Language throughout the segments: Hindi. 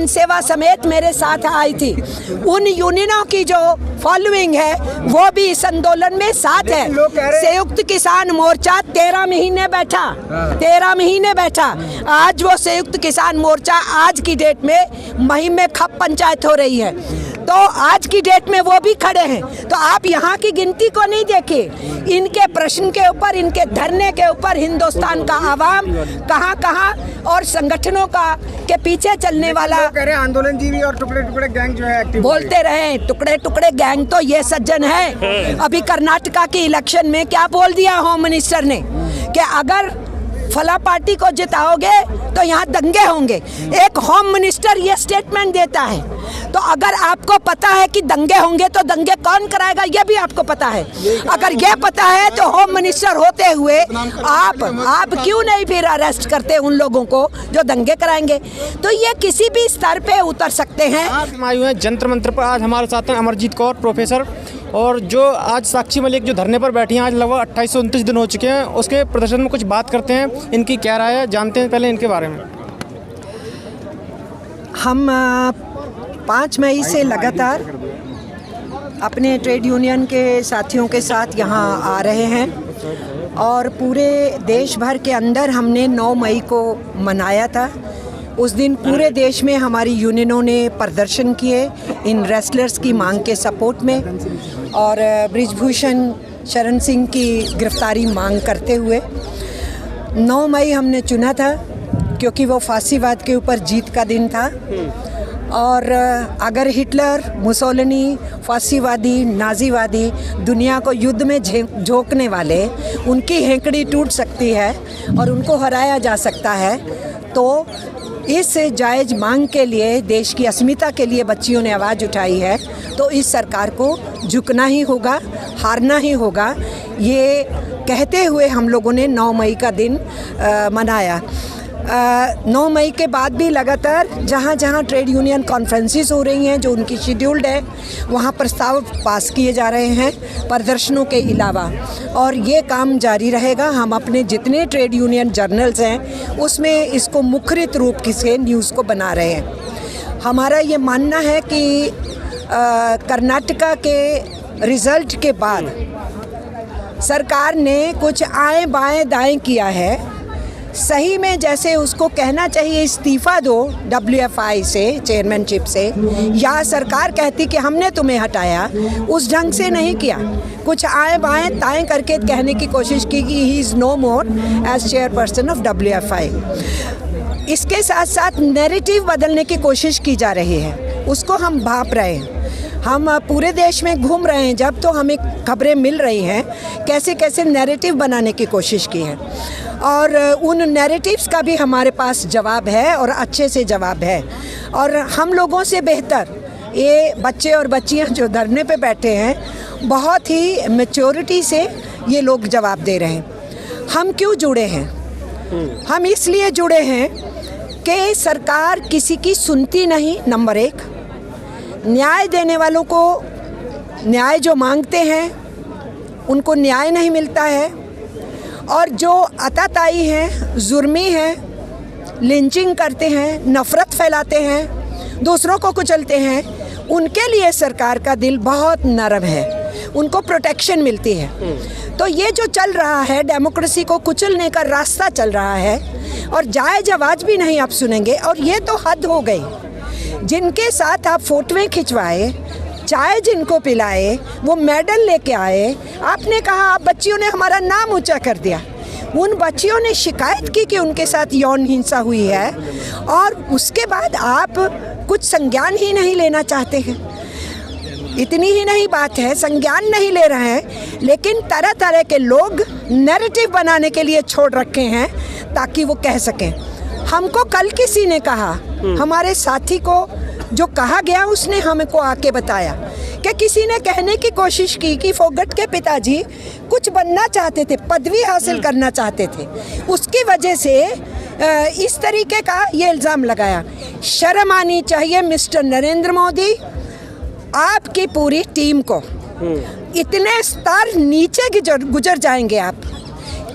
यूनियन सेवा समेत मेरे साथ आई थी। उन यूनियनों की जो फॉलोइंग है वो भी इस आंदोलन में साथ है। संयुक्त किसान मोर्चा 13 महीने बैठा, 13 महीने बैठा। आज वो संयुक्त किसान मोर्चा आज की डेट में महिम में खप पंचायत हो रही है, तो आज की डेट में वो भी खड़े हैं। तो आप यहाँ की गिनती को नहीं देखिए, इनके प्रश्न के ऊपर, इनके धरने के ऊपर हिंदुस्तान का आवाम कहाँ और संगठनों का के पीछे चलने वाला कह रहे हैं आंदोलन जीवी और टुकड़े टुकड़े गैंग जो है एक्टिव बोलते रहे। टुकड़े टुकड़े गैंग तो ये सज्जन है। अभी कर्नाटका के इलेक्शन में क्या बोल दिया होम मिनिस्टर ने कि अगर फला पार्टी को जिताओगे तो यहाँ दंगे होंगे। एक होम मिनिस्टर ये स्टेटमेंट देता है, तो अगर आपको पता है कि दंगे होंगे तो दंगे कौन कराएगा ये भी आपको पता है। अगर ये पता है तो होम मिनिस्टर होते हुए आप क्यों नहीं फिर अरेस्ट करते उन लोगों को जो दंगे कराएंगे। तो ये किसी भी स्तर पे उतर सकते हैं। आयु हैं जंतर मंत्र पर। आज हमारे साथ हैं अमरजीत कौर प्रोफेसर, और जो आज साक्षी मलिक जो धरने पर बैठी हैं, आज लगभग 2829 दिन हो चुके हैं। उसके प्रदर्शन में कुछ बात करते हैं, इनकी क्या राय है जानते हैं पहले इनके बारे में। हम 5 मई से लगातार अपने ट्रेड यूनियन के साथियों के साथ यहाँ आ रहे हैं और पूरे देश भर के अंदर हमने 9 मई को मनाया था। उस दिन पूरे देश में हमारी यूनियनों ने प्रदर्शन किए इन रेसलर्स की मांग के सपोर्ट में, और बृजभूषण शरण सिंह की गिरफ्तारी मांग करते हुए 9 मई हमने चुना था क्योंकि वो फांसीवाद के ऊपर जीत का दिन था। और अगर हिटलर, मुसोलिनी, फांसीवादी, नाजीवादी दुनिया को युद्ध में झोंकने वाले, उनकी हेंकड़ी टूट सकती है और उनको हराया जा सकता है, तो इस जायज़ मांग के लिए, देश की अस्मिता के लिए बच्चियों ने आवाज़ उठाई है, तो इस सरकार को झुकना ही होगा, हारना ही होगा। ये कहते हुए हम लोगों ने 9 मई का दिन मनाया। 9 मई के बाद भी लगातार जहाँ जहाँ ट्रेड यूनियन कॉन्फ्रेंसेस हो रही हैं जो उनकी शेड्यूल्ड है, वहाँ प्रस्ताव पास किए जा रहे हैं प्रदर्शनों के अलावा, और ये काम जारी रहेगा। हम अपने जितने ट्रेड यूनियन जर्नल्स हैं उसमें इसको मुखरित रूप से न्यूज़ को बना रहे हैं। हमारा ये मानना है कि कर्नाटका के रिज़ल्ट के बाद सरकार ने कुछ आएँ बाएँ दाएँ किया है। सही में जैसे उसको कहना चाहिए इस्तीफ़ा दो WFI से, चेयरमैनशिप से, या सरकार कहती कि हमने तुम्हें हटाया, उस ढंग से नहीं किया। कुछ आए बाएँ ताएँ करके कहने की कोशिश की कि he is no more as chairperson of WFI। इसके साथ साथ नैरेटिव बदलने की कोशिश की जा रही है, उसको हम भांप रहे हैं। हम पूरे देश में घूम रहे हैं, जब तो हमें खबरें मिल रही हैं कैसे कैसे नैरेटिव बनाने की कोशिश की है, और उन नैरेटिव्स का भी हमारे पास जवाब है और अच्छे से जवाब है। और हम लोगों से बेहतर ये बच्चे और बच्चियां जो धरने पे बैठे हैं, बहुत ही मैच्योरिटी से ये लोग जवाब दे रहे हैं। हम क्यों जुड़े हैं? हम इसलिए जुड़े हैं कि सरकार किसी की सुनती नहीं, नंबर 1। न्याय देने वालों को, न्याय जो मांगते हैं उनको न्याय नहीं मिलता है, और जो अताताई हैं, जुर्मी हैं, लिंचिंग करते हैं, नफ़रत फैलाते हैं, दूसरों को कुचलते हैं, उनके लिए सरकार का दिल बहुत नरम है, उनको प्रोटेक्शन मिलती है। तो ये जो चल रहा है, डेमोक्रेसी को कुचलने का रास्ता चल रहा है, और जायज़ आवाज़ भी नहीं आप सुनेंगे। और ये तो हद हो गई। जिनके साथ आप फोटोएं खिंचवाए, चाय जिनको पिलाए, वो मेडल लेके आए, आपने कहा आप बच्चियों ने हमारा नाम ऊंचा कर दिया। उन बच्चियों ने शिकायत की कि उनके साथ यौन हिंसा हुई है, और उसके बाद आप कुछ संज्ञान ही नहीं लेना चाहते हैं। इतनी ही नहीं बात है, संज्ञान नहीं ले रहे हैं, लेकिन तरह तरह के लोग नैरेटिव बनाने के लिए छोड़ रखे हैं ताकि वो कह सकें। हमको कल किसी ने कहा, हमारे साथी को जो कहा गया उसने हमको आके बताया कि किसी ने कहने की कोशिश की कि फोगट के पिताजी कुछ बनना चाहते थे, पदवी हासिल करना चाहते थे, उसकी वजह से इस तरीके का ये इल्ज़ाम लगाया। शर्म आनी चाहिए मिस्टर नरेंद्र मोदी, आपकी पूरी टीम को। इतने स्तर नीचे गुजर जाएंगे आप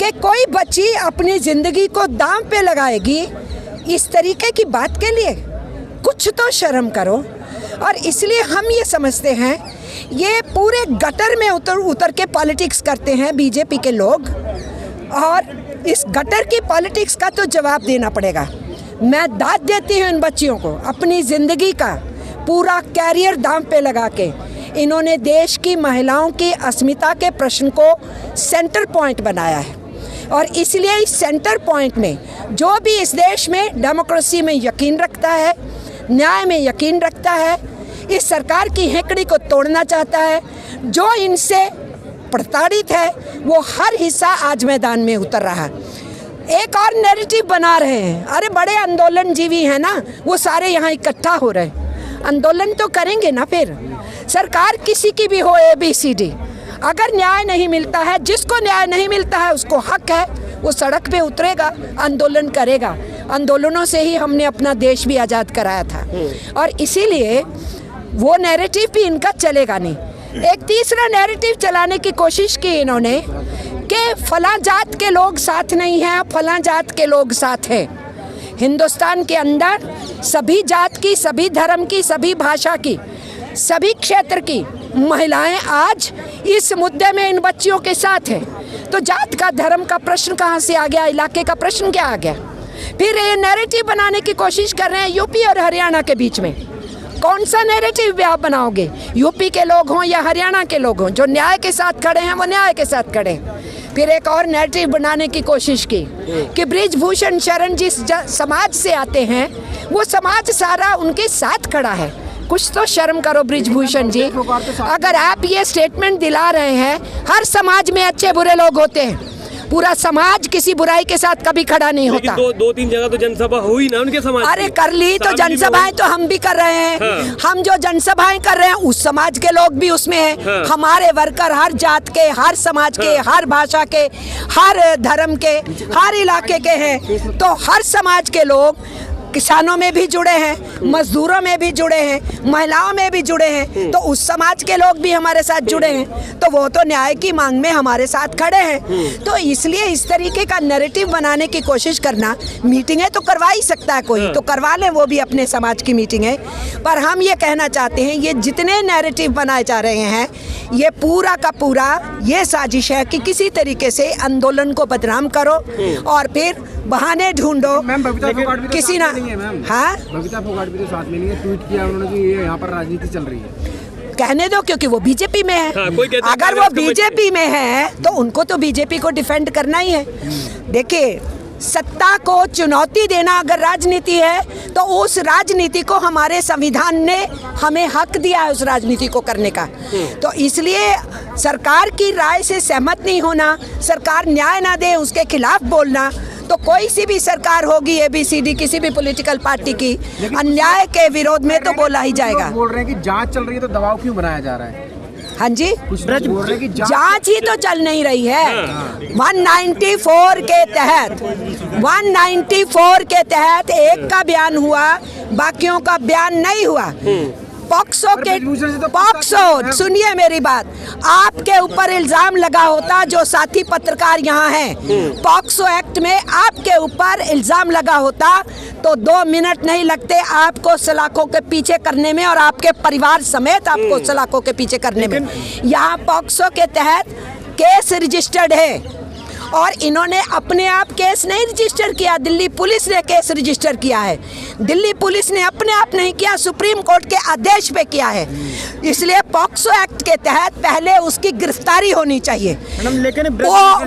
कि कोई बच्ची अपनी ज़िंदगी को दांव पे लगाएगी इस तरीके की बात के लिए। कुछ तो शर्म करो। और इसलिए हम ये समझते हैं ये पूरे गटर में उतर के पॉलिटिक्स करते हैं बीजेपी के लोग, और इस गटर की पॉलिटिक्स का तो जवाब देना पड़ेगा। मैं दाद देती हूँ इन बच्चियों को, अपनी ज़िंदगी का पूरा कैरियर दांव पे लगा के इन्होंने देश की महिलाओं की अस्मिता के प्रश्न को सेंटर पॉइंट बनाया है। और इसलिए इस सेंटर पॉइंट में जो भी इस देश में डेमोक्रेसी में यकीन रखता है, न्याय में यकीन रखता है, इस सरकार की हेकड़ी को तोड़ना चाहता है, जो इनसे प्रताड़ित है, वो हर हिस्सा आज मैदान में उतर रहा है। एक और नैरेटिव बना रहे हैं, अरे बड़े आंदोलन जीवी हैं ना, वो सारे यहाँ इकट्ठा हो रहे हैं। आंदोलन तो करेंगे ना, फिर सरकार किसी की भी हो ABCD, अगर न्याय नहीं मिलता है, जिसको न्याय नहीं मिलता है उसको हक है, वो सड़क पे उतरेगा, आंदोलन करेगा। आंदोलनों से ही हमने अपना देश भी आज़ाद कराया था, और इसीलिए वो नैरेटिव भी इनका चलेगा नहीं। एक तीसरा नैरेटिव चलाने की कोशिश की इन्होंने कि फलां जात के लोग साथ नहीं हैं, फलां जात के लोग साथ हैं। हिंदुस्तान के अंदर सभी जात की, सभी धर्म की, सभी भाषा की, सभी क्षेत्र की महिलाएं आज इस मुद्दे में इन बच्चियों के साथ हैं। तो जात का, धर्म का प्रश्न कहाँ से आ गया, इलाके का प्रश्न क्या आ गया? फिर ये नैरेटिव बनाने की कोशिश कर रहे हैं यूपी और हरियाणा के बीच में। कौन सा नैरेटिव भी आप बनाओगे? यूपी के लोग हों या हरियाणा के लोग हों, जो न्याय के साथ खड़े हैं वो न्याय के साथ खड़े हैं। फिर एक और नैरेटिव बनाने की कोशिश की कि बृजभूषण शरण जिस समाज से आते हैं वो समाज सारा उनके साथ खड़ा है। कुछ तो शर्म करो बृजभूषण जी, अगर आप ये स्टेटमेंट दिला रहे हैं, हर समाज में अच्छे बुरे लोग होते हैं, पूरा समाज किसी बुराई के साथ कभी खड़ा नहीं होता। दो तीन जगह तो जनसभा हुई ना उनके समाज। अरे कर ली तो जनसभाएं तो हम भी कर रहे हैं। हाँ। हम जो जनसभाएं कर रहे हैं उस समाज के लोग भी उसमें हैं। हाँ। हमारे वर्कर हर जात के, हर समाज के, हर भाषा के, हर धर्म के, हर इलाके के हैं। तो हर समाज के लोग किसानों में भी जुड़े हैं, मजदूरों में भी जुड़े हैं, महिलाओं में भी जुड़े हैं। तो उस समाज के लोग भी हमारे साथ जुड़े हैं, तो वो तो न्याय की मांग में हमारे साथ खड़े हैं। तो इसलिए इस तरीके का नैरेटिव बनाने की कोशिश करना, मीटिंगें तो करवा ही सकता है कोई, तो करवा लें वो भी अपने समाज की मीटिंगें। पर हम ये कहना चाहते हैं ये जितने नैरेटिव बनाए जा रहे हैं ये पूरा का पूरा ये साजिश है कि किसी तरीके से आंदोलन को बदनाम करो और फिर बहाने ढूंढो। किसी ना, हाँ बबीता फोगाट भी तो साथ में नहीं है, ट्वीट किया उन्होंने कि ये यहाँ पर राजनीति चल रही है। कहने दो, क्योंकि वो बीजेपी में है। हाँ, अगर वो बीजेपी में है तो उनको तो बीजेपी को डिफेंड करना ही है। देखिए, सत्ता को चुनौती देना अगर राजनीति है तो उस राजनीति को हमारे संविधान ने हमें हक दिया है उस राजनीति को करने का। तो इसलिए सरकार की राय से सहमत नहीं होना, सरकार न्याय ना दे उसके खिलाफ बोलना, तो कोई सी भी सरकार होगी ABCD किसी भी पॉलिटिकल पार्टी की, अन्याय के विरोध में तो बोला ही जाएगा। बोल रहे हैं कि जांच चल रही है तो दबाव क्यों बनाया जा रहा है? हाँ जी, बोल रहे हैं कि जांच ही तो चल नहीं रही है। 194 के तहत 194 के तहत एक का बयान हुआ, बाकियों का बयान नहीं हुआ। पॉक्सो के, पॉक्सो, सुनिए मेरी बात, आपके ऊपर इल्जाम लगा होता, जो साथी पत्रकार यहाँ हैं, पॉक्सो एक्ट में आपके ऊपर इल्जाम लगा होता तो 2 मिनट नहीं लगते आपको सलाखों के पीछे करने में और आपके परिवार समेत आपको सलाखों के पीछे करने में। यहाँ पॉक्सो के तहत केस रजिस्टर्ड है और इन्होंने अपने आप केस नहीं रजिस्टर किया, दिल्ली पुलिस ने केस रजिस्टर किया है। दिल्ली पुलिस ने अपने आप नहीं किया, सुप्रीम कोर्ट के आदेश पे किया है। इसलिए पॉक्सो एक्ट के तहत पहले उसकी गिरफ्तारी होनी चाहिए। लेकिन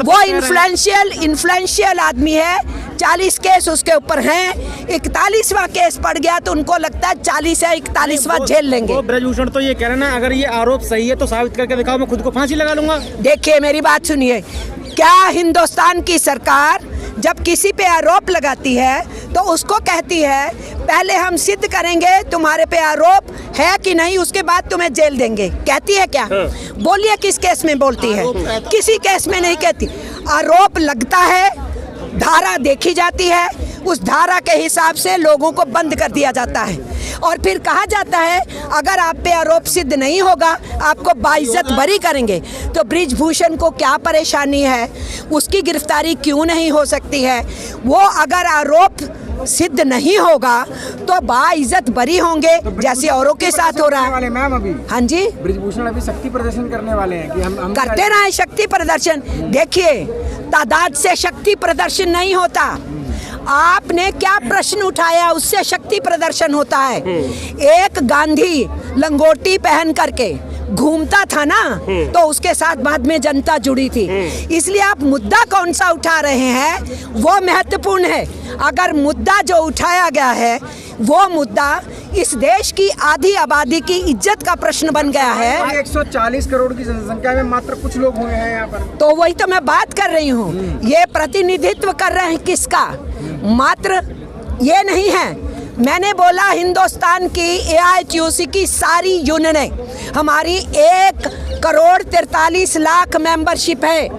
वो इन्फ्लुएंशियल आदमी है, 40 केस उसके ऊपर हैं, 41वां केस पड़ गया तो उनको लगता है 40 या 41वां झेल लेंगे। बृजभूषण तो ये कह रहे हैं ना, अगर ये आरोप सही है तो साबित करके दिखाओ, मैं खुद को फांसी लगा लूंगा। देखिए मेरी बात सुनिए, क्या हिंदुस्तान की सरकार जब किसी पे आरोप लगाती है तो उसको कहती है पहले हम सिद्ध करेंगे तुम्हारे पे आरोप है कि नहीं, उसके बाद तुम्हें जेल देंगे, कहती है क्या? बोलिए किस केस में बोलती है? किसी केस में नहीं कहती। आरोप लगता है, धारा देखी जाती है, उस धारा के हिसाब से लोगों को बंद कर दिया जाता है। और फिर कहा जाता है अगर आप पे आरोप सिद्ध नहीं होगा आपको बाइज्जत बरी करेंगे। तो बृजभूषण को क्या परेशानी है, उसकी गिरफ्तारी क्यों नहीं हो सकती है? वो अगर आरोप सिद्ध नहीं होगा तो बाइज्जत बरी होंगे, जैसे औरों के साथ हो रहा है। मैम अभी हाँ जी, बृजभूषण अभी शक्ति प्रदर्शन करने वाले हैं कि हम करते रहे शक्ति प्रदर्शन। देखिए, तादाद से शक्ति प्रदर्शन नहीं होता। आपने क्या प्रश्न उठाया उससे शक्ति प्रदर्शन होता है। एक गांधी लंगोटी पहन करके घूमता था ना, तो उसके साथ बाद में जनता जुड़ी थी। इसलिए आप मुद्दा कौन सा उठा रहे हैं वो महत्वपूर्ण है। अगर मुद्दा जो उठाया गया है वो मुद्दा इस देश की आधी आबादी की इज्जत का प्रश्न बन गया है। 140 करोड़ की जनसंख्या में मात्र कुछ लोग हुए हैं यहाँ पर, तो वही तो मैं बात कर रही हूँ। ये प्रतिनिधित्व कर रहे हैं किसका? मात्र ये नहीं है। मैंने बोला हिंदुस्तान की AITUC की सारी यूनियनें, हमारी 1,43,00,000 मेंबरशिप है,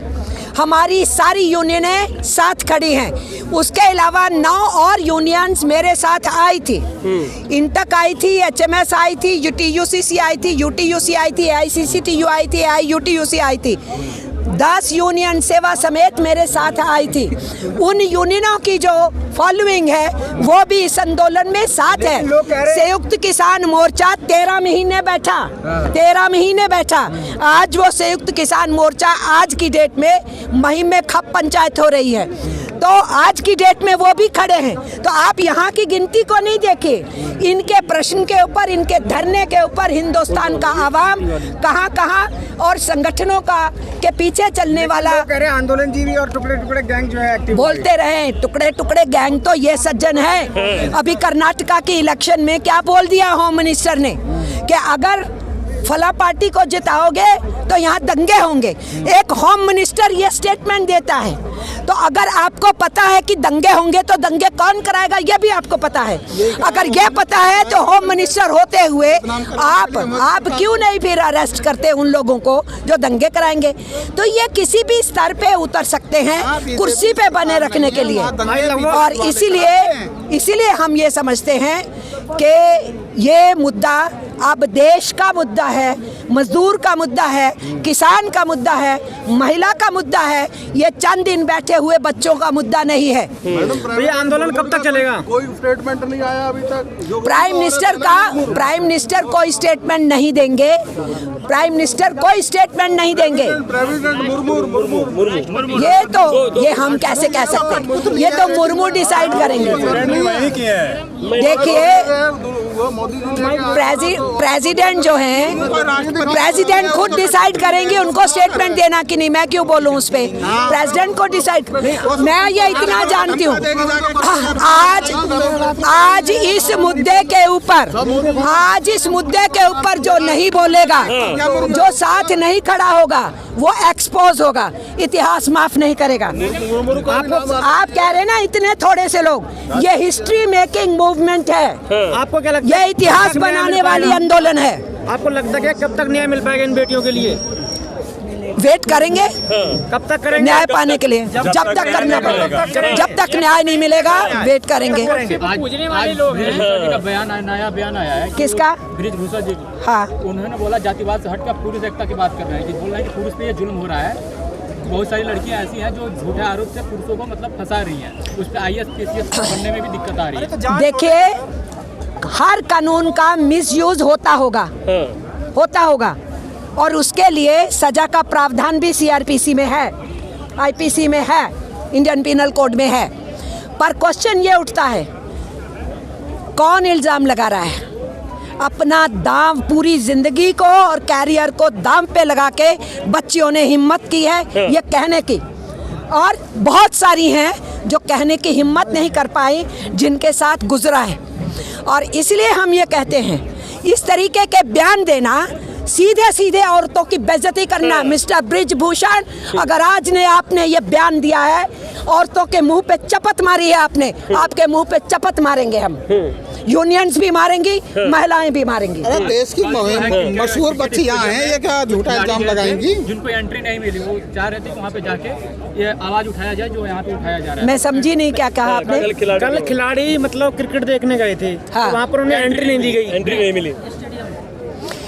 हमारी सारी यूनियनें साथ खड़ी हैं। उसके अलावा 9 और यूनियंस मेरे साथ आई थी। इंटक आई थी, HMS आई थी, UTUCC आई थी, UTUC आई थी, AICCTU आई थी, AIUTUC आई थी। 10 यूनियन सेवा समेत मेरे साथ आई थी। उन यूनियनों की जो फॉलोइंग है वो भी इस आंदोलन में साथ है। संयुक्त किसान मोर्चा 13 महीने बैठा, 13 महीने बैठा। आज वो संयुक्त किसान मोर्चा आज की डेट में मुहिम में खप पंचायत हो रही है, तो आज की डेट में वो भी खड़े हैं। तो आप यहाँ की गिनती को नहीं देखे, इनके प्रश्न के ऊपर, इनके धरने के ऊपर हिंदुस्तान का आवाम कहाँ और संगठनों का के पीछे चलने वाला आंदोलन जीवी और टुकड़े टुकड़े गैंग जो है एक्टिव बोलते रहे। टुकड़े टुकड़े गैंग तो ये सज्जन है। अभी कर्नाटका की इलेक्शन में क्या बोल दिया होम मिनिस्टर ने कि अगर फला पार्टी को जिताओगे तो यहाँ दंगे होंगे। एक होम मिनिस्टर ये स्टेटमेंट देता है, तो अगर आपको पता है कि दंगे होंगे तो दंगे कौन कराएगा ये भी आपको पता है। अगर ये पता है तो होम मिनिस्टर होते हुए आप क्यों नहीं फिर अरेस्ट करते उन लोगों को जो दंगे कराएंगे? तो ये किसी भी स्तर पे उतर सकते हैं कुर्सी पे बने रखने के लिए। और इसीलिए हम ये समझते हैं कि ये मुद्दा अब देश का मुद्दा है, मजदूर का मुद्दा है, किसान का मुद्दा है, महिला का मुद्दा है। ये चंद दिन बैठे हुए बच्चों का मुद्दा नहीं है। तो ये आंदोलन कब तक चलेगा? कोई स्टेटमेंट नहीं आया अभी तक। प्राइम मिनिस्टर कोई स्टेटमेंट नहीं देंगे। प्राइम मिनिस्टर कोई स्टेटमेंट नहीं देंगे। ये हम कैसे कह सकते हैं? ये तो मुर्मू डिसाइड करेंगे। देखिए, प्रेसिडेंट जो हैं, प्रेसिडेंट खुद डिसाइड करेंगे उनको स्टेटमेंट देना कि नहीं। मैं क्यों बोलूं उस पे? प्रेसिडेंट को डिसाइड। मैं ये इतना जानती हूँ, आज इस मुद्दे के ऊपर जो नहीं बोलेगा, जो साथ नहीं खड़ा होगा, वो एक्सपोज होगा। इतिहास माफ नहीं करेगा। आप कह रहे ना इतने थोड़े से लोग, ये हिस्ट्री मेकिंग मूवमेंट है। आपको क्या लगता है? ये इतिहास बनाने वाली आंदोलन है। आपको लगता है कि कब तक न्याय मिल पाएगा इन बेटियों के लिए? वेट करेंगे कब तक करेंगे न्याय पाने के लिए? जब तक करना पड़ेगा। जब तक न्याय नहीं मिलेगा वेट करेंगे। पूजने वाले लोग हैं। नया बयान आया है। किसका? बृजभूषण जी। हाँ, उन्होंने बोला जातिवाद से हटकर पुरुष एकता की बात कर रहे हैं कि बोल रहे हैं कि पुरुष पे ये जुल्म हो रहा है। बहुत सारी लड़कियां ऐसी हैं जो झूठे आरोप से पुरुषों को मतलब फंसा रही हैं। उस पर IAS KCS बनने में भी दिक्कत आ रही है। देखिए, हर कानून का मिसयूज होता होगा और उसके लिए सजा का प्रावधान भी CRPC में है, IPC में है, इंडियन पिनल कोड में है। पर क्वेश्चन ये उठता है, कौन इल्ज़ाम लगा रहा है? अपना दांव, पूरी जिंदगी को और कैरियर को दांव पे लगा के बच्चियों ने हिम्मत की है ये कहने की, और बहुत सारी हैं जो कहने की हिम्मत नहीं कर पाई, जिनके साथ गुजरा है। और इसलिए हम ये कहते हैं, इस तरीके के बयान देना, सीधे सीधे औरतों की बेइज्जती करना। मिस्टर बृजभूषण, अगर आज ने आपने ये बयान दिया है, औरतों के मुंह पे चपत मारी है आपने, आपके मुंह पे चपत मारेंगे हम। यूनियंस भी मारेंगी, महिलाएं भी मारेंगी। अरे देश की मशहूर बच्ची यहाँ है, ये क्या झूठा इल्जाम लगाएंगी? जिनको एंट्री नहीं मिली वो चाह रहे थे कि वहाँ पे जाके ये आवाज उठाया जाए जो यहाँ पे उठाया जा रहा है। मैं समझी नहीं क्या कहा आपने। कल खिलाड़ी मतलब क्रिकेट देखने गए थे, हाँ। वहाँ पर उन्हें एंट्री नहीं दी गई। एंट्री नहीं मिली।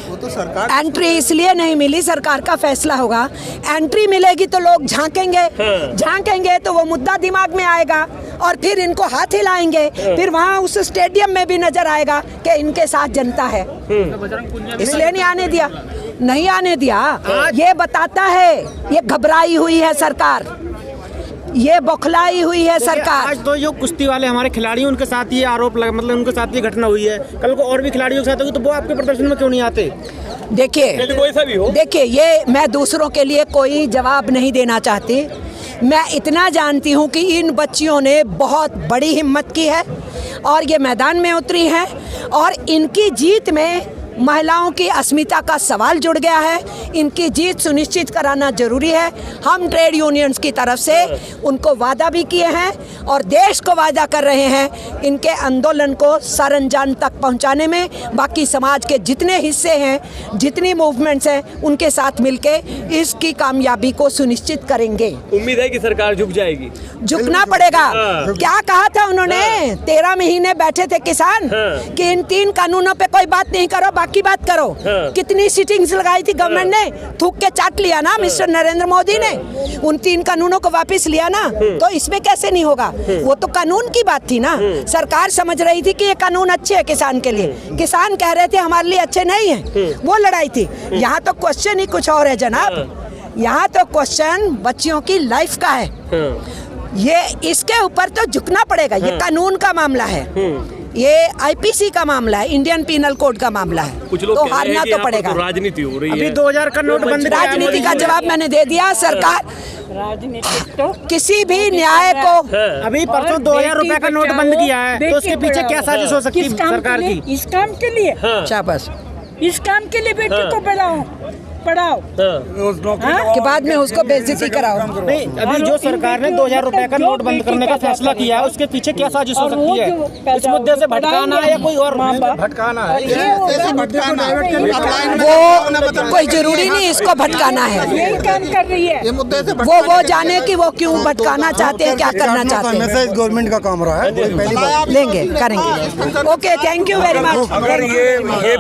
वो तो सरकार एंट्री इसलिए नहीं मिली, सरकार का फैसला होगा। एंट्री मिलेगी तो लोग झांकेंगे, झांकेंगे तो वो मुद्दा दिमाग में आएगा और फिर इनको हाथ हिलाएंगे, फिर वहाँ उस स्टेडियम में भी नजर आएगा कि इनके साथ जनता है। इसलिए नहीं आने दिया, नहीं आने दिया। ये बताता है ये घबराई हुई है सरकार, ये बौखलाई हुई है सरकार। आज तो जो कुश्ती वाले हमारे खिलाड़ी हैं उनके साथ ये आरोप लगा, मतलब उनके साथ ये घटना हुई है, कल को और भी खिलाड़ियों के साथ होगी तो वो आपके प्रदर्शन में क्यों नहीं आते? देखिए, कोई सा भी हो, देखिए ये मैं दूसरों के लिए कोई जवाब नहीं देना चाहती। मैं इतना जानती हूँ कि इन बच्चियों ने बहुत बड़ी हिम्मत की है और ये मैदान में उतरी हैं और इनकी जीत में महिलाओं की अस्मिता का सवाल जुड़ गया है। इनकी जीत सुनिश्चित कराना जरूरी है। हम ट्रेड यूनियंस की तरफ से उनको वादा भी किए हैं और देश को वादा कर रहे हैं इनके आंदोलन को सरअंजाम तक पहुंचाने में। बाकी समाज के जितने हिस्से हैं, जितनी मूवमेंट्स हैं, उनके साथ मिलके इसकी कामयाबी को सुनिश्चित करेंगे। उम्मीद है कि सरकार झुक जाएगी। झुकना पड़ेगा। क्या कहा था उन्होंने? 13 महीने बैठे थे किसान कि इन 3 कानूनों पे कोई बात नहीं करो, बाकी बात करो। कितनी सीटिंग्स लगाई थी गवर्नमेंट ने, थूक के चाट लिया ना मिस्टर नरेंद्र मोदी ने। उन 3 कानूनों को वापस लिया ना, तो इसमें कैसे नहीं होगा? वो तो कानून की बात थी ना। सरकार समझ रही थी कि ये कानून अच्छे है किसान के लिए, किसान कह रहे थे हमारे लिए अच्छे नहीं है, वो लड़ाई थी। यहाँ तो क्वेश्चन ही कुछ और है जनाब, यहाँ तो क्वेश्चन बच्चियों की लाइफ का है। ये इसके ऊपर तो झुकना पड़ेगा। ये कानून का मामला है, ये आईपीसी का मामला है, इंडियन पिनल कोड का मामला है, कुछ लोग तो कह रहे हैं हारना कि तो यहाँ पर पड़ेगा। तो राजनीति हो रही अभी है। 2000 का नोट बंद किया है राजनीति का मोदी जवाब मैंने दे दिया। सरकार किसी भी न्याय को अभी परसों 2000 रुपए का नोट बंद किया है, तो उसके पीछे क्या साजिश हो सकती है सरकार की? इस काम के लिए, शाबाश, इस काम के लिए बेटी को पढ़ाओ के बाद में उसको बेइज्जती कराओ। नहीं, अभी जो सरकार ने 2000 रुपए का नोट बंद करने का फैसला किया है, उसके पीछे क्या साजिश हो सकती है? इस मुद्दे से भटकाना है या कोई और भटकाना है? ऐसे भटकाना वो कोई जरूरी नहीं इसको भटकाना है। यही काम कर रही है। ये मुद्दे से वो जाने कि वो क्यों भटकाना चाहते हैं, क्या करना चाहते हैं। मैसेज गवर्नमेंट का काम रहा है, पहली बात लेंगे, करेंगे। Okay, thank you very much. अगर ये